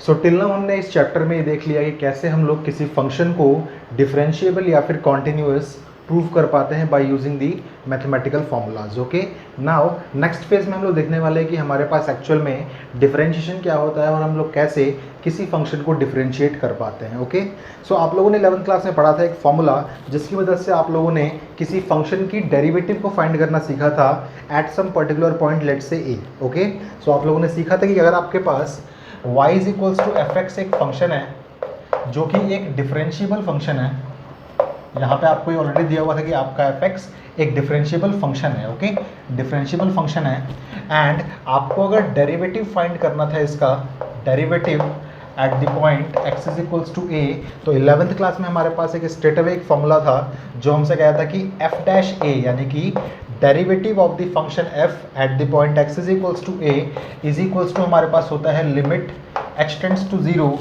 So till now हमने इस chapter में ये देख लिया कि कैसे हम लोग किसी फंक्शन को डिफरेंशिएबल या फिर कॉन्टिन्यूअस प्रूव कर पाते हैं by using the mathematical formulas. Okay, now next phase में हम लोग देखने वाले हैं कि हमारे पास एक्चुअल में डिफरेंशिएशन क्या होता है और हम लोग कैसे किसी फंक्शन को डिफरेंशिएट कर पाते हैं। ओके, सो आप लोगों ने 11th क्लास में पढ़ा था एक फॉर्मूला जिसकी मदद से आप लोगों ने किसी फंक्शन की डेरिवेटिव को फाइंड करना सीखा था at some particular point, let's say a. Okay, सो आप लोगों ने सीखा था कि अगर आपके पास y is equals to f x एक फंक्शन है जो कि एक डिफरेंशिएबल फंक्शन है। यहाँ पे आपको ऑलरेडी दिया हुआ था कि आपका एफ एक्स एक डिफरेंशिएबल फंक्शन है। ओके, डिफरेंशिएबल फंक्शन है एंड आपको अगर डेरिवेटिव फाइंड करना था इसका derivative at the point x is equals to a, तो 11th क्लास में हमारे पास एक स्ट्रेट अवे एक फॉर्मूला था जो हमसे कहता था कि f डैश a यानी कि derivative of the function f at the point x is equals to a is equals to हमारे पास होता है limit h tends to 0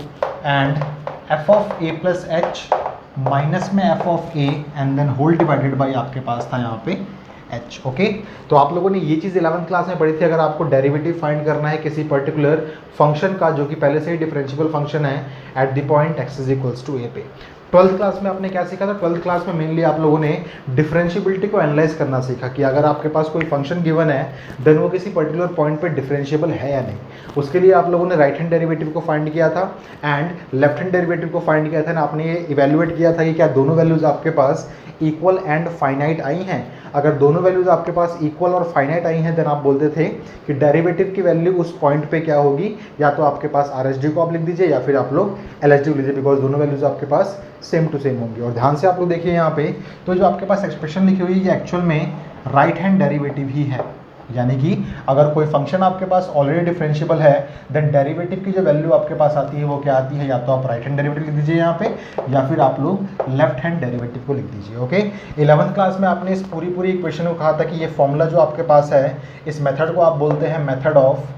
and f of a plus h minus में f of a and then whole divided by आपके पास था यहाँ पे h। ओके, तो आप लोगों ने ये चीज़ 11th क्लास में पढ़ी थी। अगर आपको डेरिवेटिव फाइंड करना है किसी पर्टिकुलर फंक्शन का जो कि पहले से ही डिफरेंशिएबल फंक्शन है at the point x is equals to a पे। 12th क्लास में आपने क्या सीखा था? 12th क्लास में मेनली आप लोगों ने डिफरेंशिएबिलिटी को एनालाइज करना सीखा कि अगर आपके पास कोई फंक्शन गिवन है देन वो किसी पर्टिकुलर पॉइंट पे डिफरेंशिएबल है या नहीं। उसके लिए आप लोगों ने राइट हैंड डेरिवेटिव को फाइंड किया था एंड लेफ्ट हैंड डेरिवेटिव को फाइंड किया था ना। आपने ये इवेल्युएट किया था कि क्या दोनों वैल्यूज आपके पास इक्वल एंड फाइनाइट आई हैं। अगर दोनों वैल्यूज आपके पास इक्वल और फाइनाइट आई हैं देन आप बोलते थे कि डेरिवेटिव की वैल्यू उस पॉइंट पे क्या होगी, या तो आपके पास RHD को आप लिख दीजिए या फिर आप लोग LHD को लीजिए, बिकॉज दोनों वैल्यूज आपके पास सेम टू सेम होंगी। और ध्यान से आप लोग देखिए यहाँ पे तो जो आपके पास एक्सप्रेशन लिखी हुई है ये एक्चुअल में राइट हैंड डेरिवेटिव ही है। यानी कि अगर कोई फंक्शन आपके पास ऑलरेडी डिफरेंशिएबल है देन डेरिवेटिव की जो वैल्यू आपके पास आती है वो क्या आती है, या तो आप राइट हैंड डेरिवेटिव लिख दीजिए यहाँ पे या फिर आप लोग लेफ्ट हैंड डेरिवेटिव को लिख दीजिए। ओके, 11th क्लास में आपने इस पूरी इक्वेशन को कहा था कि ये फॉर्मूला जो आपके पास है इस मेथड को आप बोलते हैं मेथड ऑफ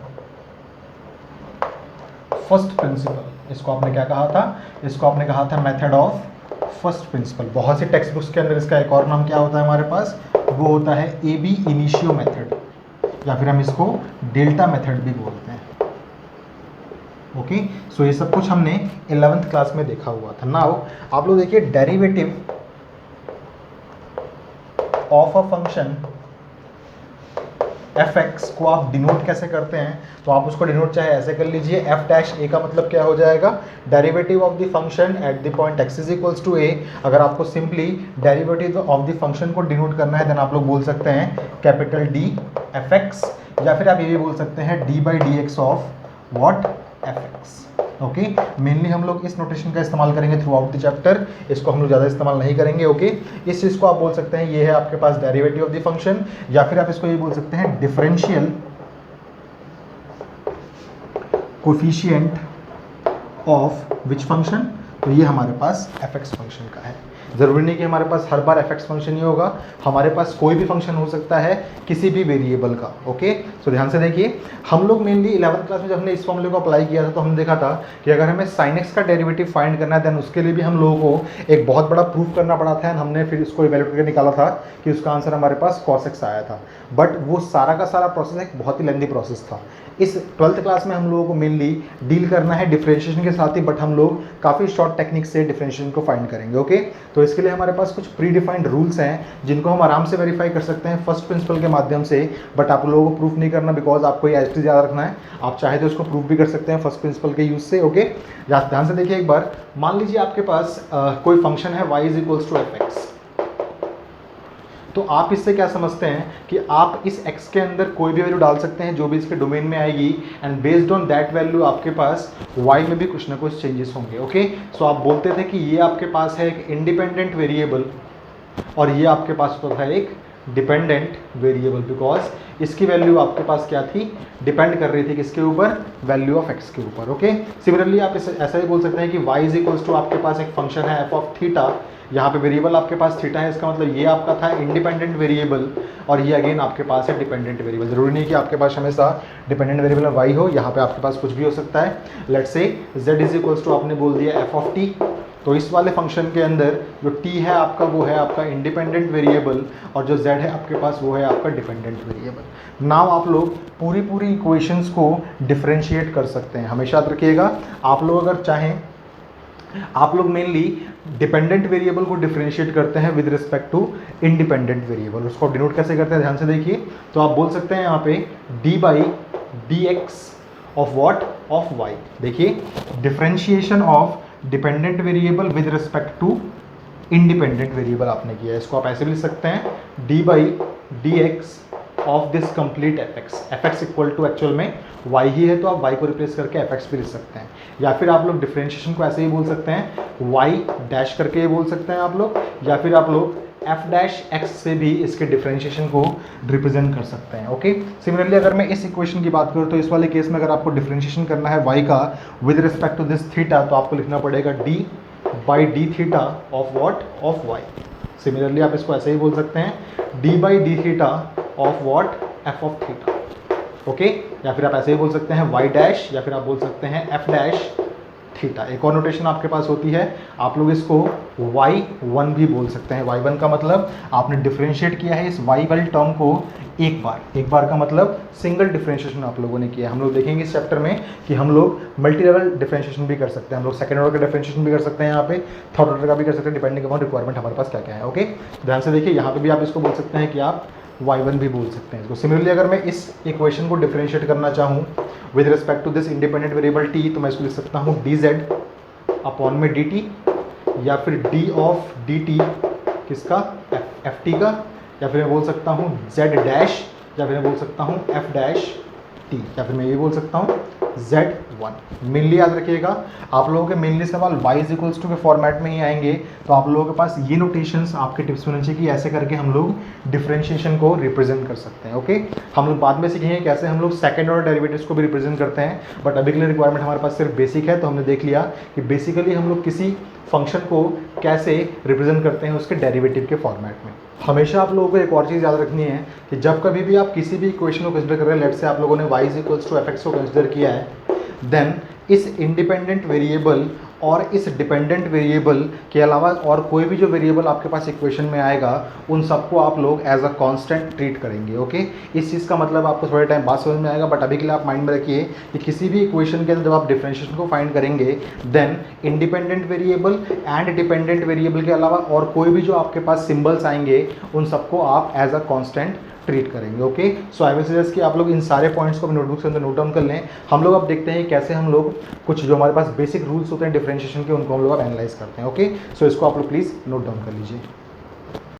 फर्स्ट प्रिंसिपल। इसको आपने क्या कहा था? इसको आपने कहा था मेथड ऑफ फर्स्ट प्रिंसिपल। बहुत सी टेक्स्ट बुक्स के अंदर इसका एक और नाम क्या होता है हमारे पास, वो होता है AB इनिशियो मेथड, या फिर हम इसको डेल्टा मेथड भी बोलते हैं। ओके, सो ये सब कुछ हमने 11th क्लास में देखा हुआ था। नाउ आप लोग देखिए derivative of a function fx को आप डिनोट कैसे करते हैं, तो आप उसको डिनोट चाहे ऐसे कर लीजिए, f डैश a का मतलब क्या हो जाएगा, derivative of the function at the point x is equals to a। अगर आपको simply derivative of the function को डिनोट करना है देन आप लोग बोल सकते हैं कैपिटल D fx, या फिर आप ये भी बोल सकते हैं d by d x of what fx। Okay, mainly हम लोग इस नोटेशन का इस्तेमाल करेंगे थ्रू आउट द चैप्टर, इसको हम लोग ज़्यादा इस्तेमाल नहीं करेंगे। ओके, इस चीज़ को आप बोल सकते हैं ये है आपके पास डेरिवेटिव ऑफ द फंक्शन, या फिर आप इसको ये बोल सकते हैं differential coefficient of which function, तो ये हमारे पास fx फंक्शन का है। ज़रूरी नहीं कि हमारे पास हर बार fx फंक्शन ही होगा, हमारे पास कोई भी फंक्शन हो सकता है किसी भी वेरिएबल का। ओके, सो ध्यान से देखिए, हम लोग मेनली 11th क्लास में जब हमने इस फॉर्मूले को अप्लाई किया था तो हमने देखा था कि अगर हमें sin x का डेरिवेटिव फाइंड करना है देन उसके लिए भी हम लोगों को एक बहुत बड़ा प्रूफ करना पड़ा था एंड हमने फिर इसको इवैल्यूएट करके निकाला था कि उसका आंसर हमारे पास cos x आया था। बट वो सारा का सारा प्रोसेस एक बहुत ही लेंथी प्रोसेस था। इस 12th क्लास में हम लोगों को मेनली डील करना है डिफरेंशिएशन के साथ ही, बट हम लोग काफ़ी शॉर्ट टेक्निक से डिफरेंशिएशन को फाइंड करेंगे। ओके, तो इसके लिए हमारे पास कुछ प्री डिफाइंड रूल्स हैं जिनको हम आराम से वेरीफाई कर सकते हैं फर्स्ट प्रिंसिपल के माध्यम से, बट आप लोगों को प्रूफ नहीं करना बिकॉज आपको ये एज याद रखना है। आप चाहे तो इसको प्रूफ भी कर सकते हैं फर्स्ट प्रिंसिपल के यूज से। ओके, ध्यान से देखिए एक बार, मान लीजिए आपके पास कोई फंक्शन है y is equals to fx, तो आप इससे क्या समझते हैं कि आप इस x के अंदर कोई भी वैल्यू डाल सकते हैं जो भी इसके डोमेन में आएगी and based on that value आपके पास y में भी कुछ ना कुछ चेंजेस होंगे। ओके, सो आप बोलते थे कि ये आपके पास है एक इंडिपेंडेंट वेरिएबल और ये आपके पास होता है एक डिपेंडेंट वेरिएबल, बिकॉज इसकी वैल्यू आपके पास क्या थी, डिपेंड कर रही थी किसके ऊपर, वैल्यू ऑफ x के ऊपर। ओके, सिमिलरली आप इसे ऐसा ही बोल सकते हैं कि y इज इक्वल्स टू आपके पास एक फंक्शन है f ऑफ थीटा, यहाँ पे वेरिएबल आपके पास थीटा है, इसका मतलब ये आपका था इंडिपेंडेंट वेरिएबल और ये अगेन आपके पास है डिपेंडेंट वेरिएबल। जरूरी नहीं कि आपके पास हमेशा डिपेंडेंट वेरिएबल y हो, यहाँ पे आपके पास कुछ भी हो सकता है। Let's say z is equals to आपने बोल दिया f ऑफ t, तो इस वाले फंक्शन के अंदर जो t है आपका वो है आपका इंडिपेंडेंट वेरिएबल और जो z है आपके पास वो है आपका डिपेंडेंट वेरिएबल। नाउ आप लोग पूरी इक्वेशंस को डिफरेंशिएट कर सकते हैं। हमेशा याद रखिएगा, आप लोग अगर चाहें, आप लोग मेनली डिपेंडेंट वेरिएबल को डिफरेंशिएट करते हैं with respect to independent variable. उसको आप डिनोट कैसे करते हैं ध्यान से देखिए। तो आप बोल सकते हैं यहाँ पे d by d x of what, of y। देखिए differentiation of dependent variable with respect to independent variable आपने किया है। इसको आप ऐसे भी लिख सकते हैं d by d x of this complete f x equal to actual में y ही है, तो आप y को रिप्लेस करके एफ एक्स भी लिख सकते हैं। या फिर आप लोग डिफरेंशिएशन को ऐसे ही बोल सकते हैं y डैश करके बोल सकते हैं आप लोग, या फिर आप लोग एफ डैश एक्स से भी इसके डिफरेंशिएशन को रिप्रेजेंट कर सकते हैं। ओके, सिमिलरली अगर मैं इस इक्वेशन की बात करूँ तो इस वाले केस में अगर आपको डिफरेंशिएशन करना है y का with respect to this theta, तो आपको लिखना पड़ेगा d by d theta of what, of y। Similarly आप इसको ऐसे ही बोल सकते हैं d by d theta of what, f of theta. Okay, या फिर आप ऐसे ही बोल सकते हैं y डैश, या फिर आप बोल सकते हैं f डैश थीटा। एक और नोटेशन आपके पास होती है, आप लोग इसको y1 भी बोल सकते हैं। y1 का मतलब आपने डिफरेंशिएट किया है इस y वाली टर्म को एक बार का मतलब सिंगल डिफरेंशिएशन आप लोगों ने किया है। हम लोग देखेंगे इस चैप्टर में कि हम लोग मल्टी लेवल डिफरेंशिएशन भी कर सकते हैं। हम लोग सेकंड ऑर्डर का डिफरेंशिएशन भी कर सकते हैं, यहाँ पे थर्ड ऑर्डर का भी कर सकते हैं, डिपेंडिंग अपॉन रिक्वायरमेंट हमारे पास क्या क्या है। ओके, ध्यान से देखिए, यहाँ पे भी आप इसको बोल सकते हैं कि आप y1 भी बोल सकते हैं इसको। सिमिलरली अगर मैं इस इक्वेशन को डिफरेंशिएट करना चाहूँ with respect to this independent variable t, तो मैं इसको लिख सकता हूँ dz अपॉन में dt, या फिर d ऑफ dt किसका, ft का, या फिर मैं बोल सकता हूँ z डैश, या फिर मैं बोल सकता हूँ f डैश t, या फिर मैं ये बोल सकता हूँ z1। मेनली याद रखिएगा, आप लोगों के मेनली सवाल y इज इक्वल्स टू के फॉर्मेट में ही आएंगे, तो आप लोगों के पास ये नोटेशंस आपके टिप्स में होने चाहिए कि ऐसे करके हम लोग डिफरेंशिएशन को रिप्रेजेंट कर सकते हैं। ओके, हम लोग बाद में सीखेंगे कैसे हम लोग सेकंड ऑर्डर डेरिवेटिव्स को भी रिप्रेजेंट करते हैं, बट अभी के लिए रिक्वायरमेंट हमारे पास सिर्फ बेसिक है। तो हमने देख लिया कि बेसिकली हम लोग किसी फंक्शन को कैसे रिप्रेजेंट करते हैं उसके डेरिवेटिव के फॉर्मेट में। हमेशा आप लोगों को एक और चीज़ याद रखनी है कि जब कभी भी आप किसी भी इक्वेशन को कंसिडर कर रहे हैं, लेट से आप लोगों ने y is equals to f x को कंसिडर किया है, देन इस इंडिपेंडेंट वेरिएबल और इस डिपेंडेंट वेरिएबल के अलावा और कोई भी जो वेरिएबल आपके पास इक्वेशन में आएगा उन सबको आप लोग एज अ कांस्टेंट ट्रीट करेंगे। ओके, इस चीज़ का मतलब आपको थोड़े टाइम बाद समझ में आएगा, बट अभी के लिए आप माइंड में रखिए कि किसी भी इक्वेशन के अंदर जब आप डिफरेंशिएशन को फाइंड करेंगे, then independent variable and dependent variable के अलावा और कोई भी जो आपके पास सिम्बल्स आएंगे उन सबको आप एज अ कॉन्स्टेंट ट्रीट करेंगे। Okay, so I will suggest कि आप लोग इन सारे पॉइंट्स को अपने नोटबुक के अंदर नोट डाउन कर लें। हम लोग अब देखते हैं कैसे हम लोग कुछ जो हमारे पास बेसिक रूल्स होते हैं डिफरेंशिएशन के उनको हम लोग अब एनालाइज करते हैं। ओके, सो इसको आप लोग प्लीज़ नोट डाउन कर लीजिए।